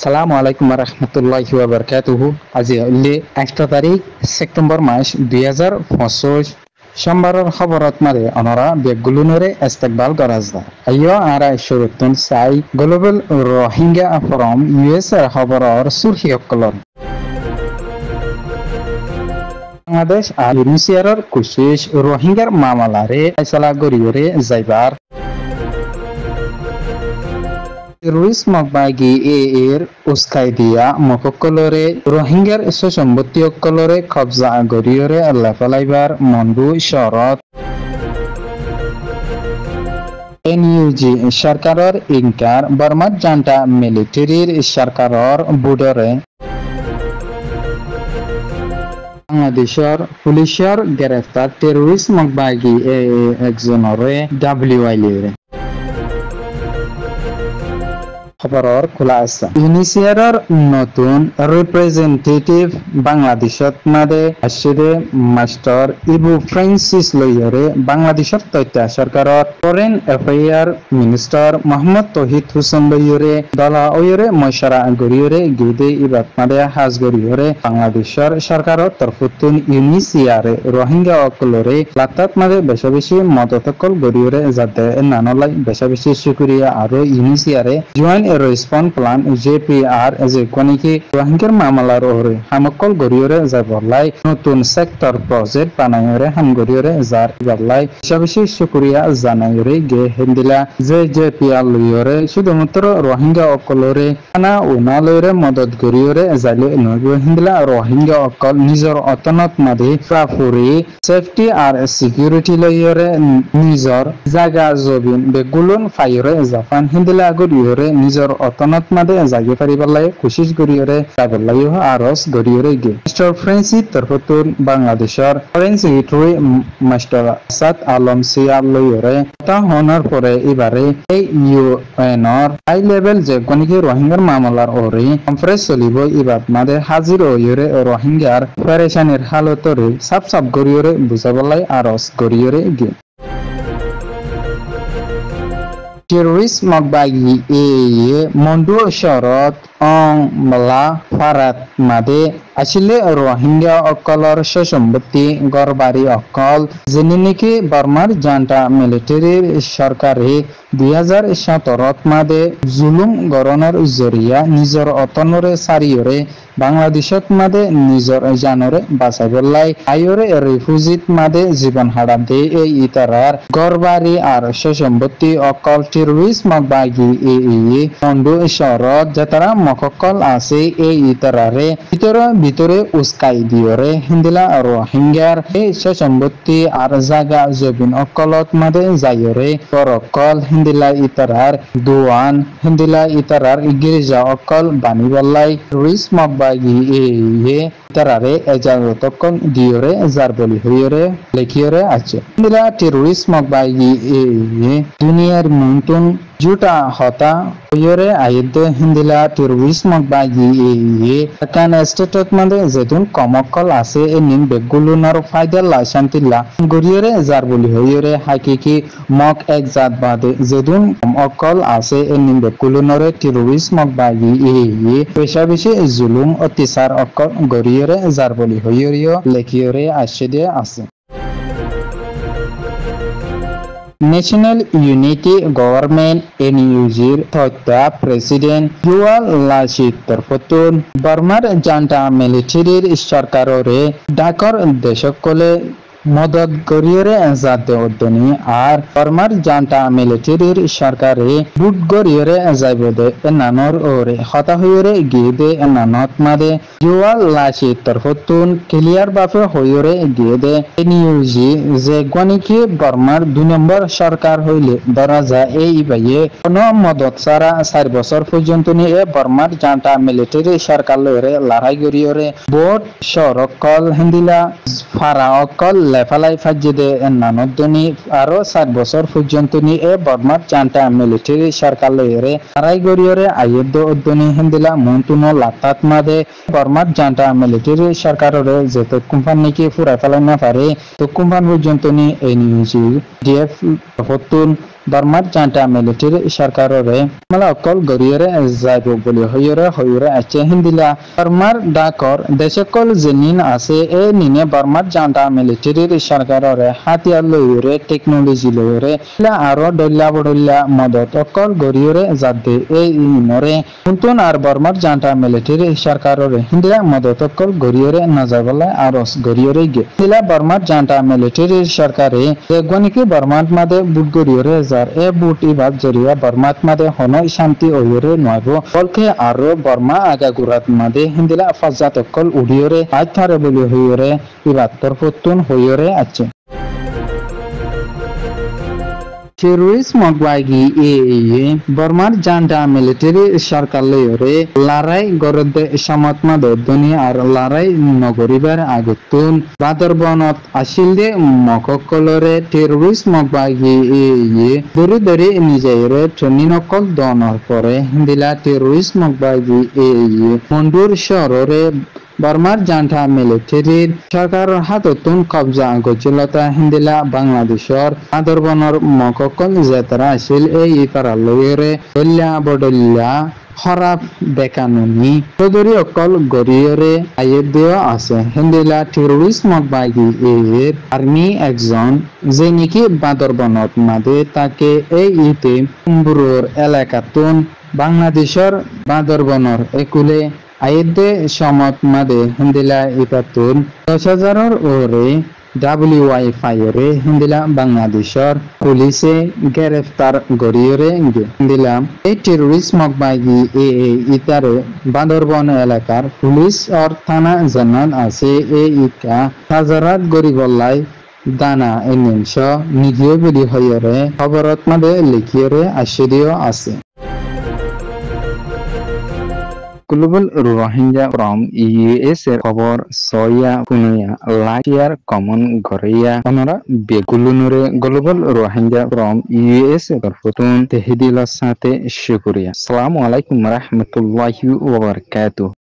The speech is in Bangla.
আসসালামু আলাইকুম রহমতুল্লাহি ওয়া বারাকাতুহু। আজি হলে 8 তারিখ সেপ্টেম্বর মাস 2025 সোমবারের খবরত মারে অনরা বেগুলুনরে ইস্তেকবাল গরাজদা আইও আরা শুরুতুন সাই গ্লোবাল রোহিঙ্গা ফ্রম ইউএস এর খবরর সুরহিয়কলর বাংলাদেশ আর ইউনিসিয়ারর কুশিশ রোহিঙ্গার মামলারে ফয়সালা গরিয়রে যাইবার টেরোরিস্ট মকবাগি এর উস্কাই দিয়া মককলরে রোহিঙ্গার সম্পত্তি অকলরে কবজা গরিয়রে লাফালাইবার মন্ডু শরত এনইউজি সরকারের ইনকার বর্মাত জান্টা মিলিটারির সরকারের বুডরে বাংলাদেশের পুলিশের গ্রেফতার টেরোরিস্ট মকবাগি একজনরে ডাব্লিউআইলিরে খবরর খোলা আছে। ইউনিসিয়ারর নতুন রিপ্রেজেন্টেটিভ বাংলাদেশত মাদে আসিরে মাস্টার ইবু ফ্রান্সিস লইয়রে বাংলাদেশের তথ্য সরকারত ফরেন অ্যাফেয়ার মিনিস্টার মোহাম্মদ তৌহিদ হোসেন লইয়রে দলা ওয়রে মশরা গরিয়রে গিদে ইবাত মাদে হাজ গরিয়রে বাংলাদেশের সরকারত তরফতুন ইউনিসিয়ারে রোহিঙ্গা অকলরে লাতাত মাদে বেশি বেশি মদতকল গরিয়রে যাতে নানলাই বেশি বেশি শুকরিয়া আরো ইউনিসিয়ারে জয়েন্ট রেসপন্স প্ল্যান জেপিআর যে কোনিকি রোহিঙ্গার মামলার ওরে হামকল গরিয়রে যাবলাই নতুন সেক্টর প্রজেক্ট বানায়রে হাম গরিয়রে যার বালাই বেশি শুকরিয়া জানায়রে গে হেন্দিলা যে জেপিআর লইয়রে শুধুমাত্র রোহিঙ্গা অকলরে না উনালরে মদত গরিয়রে যাইলে নগো হেন্দিলা রোহিঙ্গা অকল নিজর অতনত মাদে প্রাফুরি সেফটি আর সিকিউরিটি লইয়রে নিজর জায়গা জবিন বেগুলন ফাইরে জাপান হেন্দিলা গরিয়রে নিজর অতনত মাদে জাগি পারিবালাই কোশিশ গরিয়রে যাবলাই আরস গরিয়রে গে মিস্টার ফ্রান্সিস তরফতুন বাংলাদেশের foreign secretary master Asad Alam সিয়ার লইয়রে তা হনার পরে এবারে এই ইউএনর হাই লেভেল যে কোনিকি রোহিঙ্গার মামলার ওরে কনফারেন্স চলিব ইবাদ মাদে হাজির হইরে রোহিঙ্গার পেরেশানির হালতরে সাপ সাপ গরিয়রে বুঝাবলাই আরস গরিয়রে গে টেরোরিস্ট মকবাগি মন্ডু শরত মলা ফারাত মাদে আসলে রোহিঙ্গা অকলর সম্পত্তি গড়বাড়ি অকল যিনি নাকি বর্মার জান্টা মিলিটারির সরকারে 2017 মাদে জুলুম গরনের জরিয়া নিজর অতনরে সারিয়রে বাংলাদেশত মাদে নিজর জানরে বাঁচাইবলাই আইরে রিফিউজিত মাদে জীবন হারাম দে এই ইতারার গড়বাড়ি আর সম্পত্তি অকল টেরোরিস্ট মকবাগি মন্ডু শরত যাতারা মককল আছে এই ইতারারে ভিতরে উস্কাই দিয়রে হিন্দিলা রোহিঙ্গার এই সম্পত্তি আর জায়গা জবিন অকলত মাদে যাইরে পরকল হিন্দিলা ইতারার দুয়ান হিন্দিলা ইতারার গির্জা অকল বানিবলাই রিস মকবাগি ইতারারে এজাজতকল দিয়রে যার বলি হইরে লেখিয়রে আছে হিন্দিলা টেরোরিস্ট মকবাগি দুনিয়ার মুন্তুন জুটা হতা হইরে আইদ হিন্দিলা টেরোরিস্ট মকবাগি কান স্টেটত মাদে যেতুন কমকল আছে এ নিন বেগুলুনার ফায়দাল্লা শান্তিল্লা গরিয়রে যার বলি হইরে হাকিকি মক এক জাত বাদে যেতুন কমকল আছে এ নিন বেগুলুনারে টেরোরিস্ট মকবাগি পেশা বেশি জুলুম অত্যাচার অকল গরিয়রে যার বলি হইরিও লেখিয়রে আসে দিয়ে আছে ন্যাশনাল ইউনিটি গভর্নমেন্ট এনইউজির তথ্য প্রেসিডেন্ট জুয়াল লাশিদ তরফতুন বর্মার জান্টা মিলিটারির সরকাররে ডাকর দেশকলে মদত গরিয়রে জাতে উদ্যনি আর বর্মার জান্টা মিলিটারির সরকারে বুট গরিয়রে যাইবদে নানর ওরে হতা হইরে গিয়ে নানত মাদে জুয়াল লাশিদ তরফতুন ক্লিয়ার বাফে হইরে গিয়ে এনইউজি যে গনিকি বর্মার 2 নম্বর সরকার হইলে ধরা যায় এই বাইয়ে কোন মদত ছাড়া 4 বছর পর্যন্ত নিয়ে বর্মার জান্টা মিলিটারি সরকার লইরে লড়াই গরিয়রে বোট সরকল হিন্দিলা ফারা অকল লেফালাই ফাজিদে নানদনি আরো 7 বছর পর্যন্ত নিয়ে বর্মার জান্টা মিলিটারি সরকার লইরে লড়াই গরিয়রে আইদ উদ্দনি হিন্দিলা মন্তুন লাতাত মাদে বর্মার জান্টা মিলিটারি সরকারের যেত কোম্পানি কি ফুরা ফেলাই না পারে তো কোম্পানি পর্যন্ত নি এনইউজি ডিএফ হতুন Burma janta military sarkarore mala okol goriyore jaibo boli hoyore ache hindila Burma dakor desekol zenin ase e nine Burma janta military sarkarore hatiar loyore technology loyore la aro dolla bodolla modot okol goriyore jadde e inore untun ar Burma janta military sarkarore hindila modot okol goriyore najagola aros goriyore ge hindila Burma janta military sarkare egwanike Burma made বুট গরিয়রে যার এ বুট ইবাদ জরিয়া বর্মাত মাদে হন শান্তি ওয়রে নয়ব বলকে আরো বর্মা আগা গুরাত মাদে হিন্দিলা ফাজাত অকল উড়িয়রে আজ থারে বলি হইয়রে ইবাদ তরফতুন হইয়রে আছে Terrorist magwagi Burma janta military sarkar leyore larai gorode samatma dodoni ar larai nogoribar agutun badarbonot asilde mokokolore terrorist magwagi dori nijaire troninokol donor pore hindila terrorist magwagi mondur shorore Burma janta military sarkar hatotun kobja gojilata hindila Bangladeshor Adorbanor mokokol jetara asil iparaloyere dolya bodolya Horab bekanoni todori okol goriyore ayedeo ase hindila terrorist mokbagi army একজন যে নাকি বান্দরবনত মাদে তাকে ite উম্বুরর এলাকাতুন বাংলাদেশের বান্দরবনর একুলে আইদে সমত মাদে হিন্দিলা ইপাতুন 10,000-এর ওরে WI ফায়ারে হিন্দিলা বাংলাদেশের পুলিশে গ্রেফতার গরিয়রে হিন্দিলা এই টেরোরিস্ট মকবাগি ইতারে বান্দরবন এলাকার পুলিশ আর থানা জানান আছে ইকা হাজারাত গরিবল্লাই দানা এনিংস নিগিয়ে বলি হইরে খবরত মাদে লিখিয়রে আশ্চর্য আছে Global Rohingya from US খবর সয়া কুনিয়া লাইয়ার কমন গরিয়া অনরা বেগুলুনুরে Global Rohingya from US তরফতুন তেহদিলার সাথে শুকরিয়া আসসালামু আলাইকুম রাহমাতুল্লাহি ওয়া বারাকাতুহু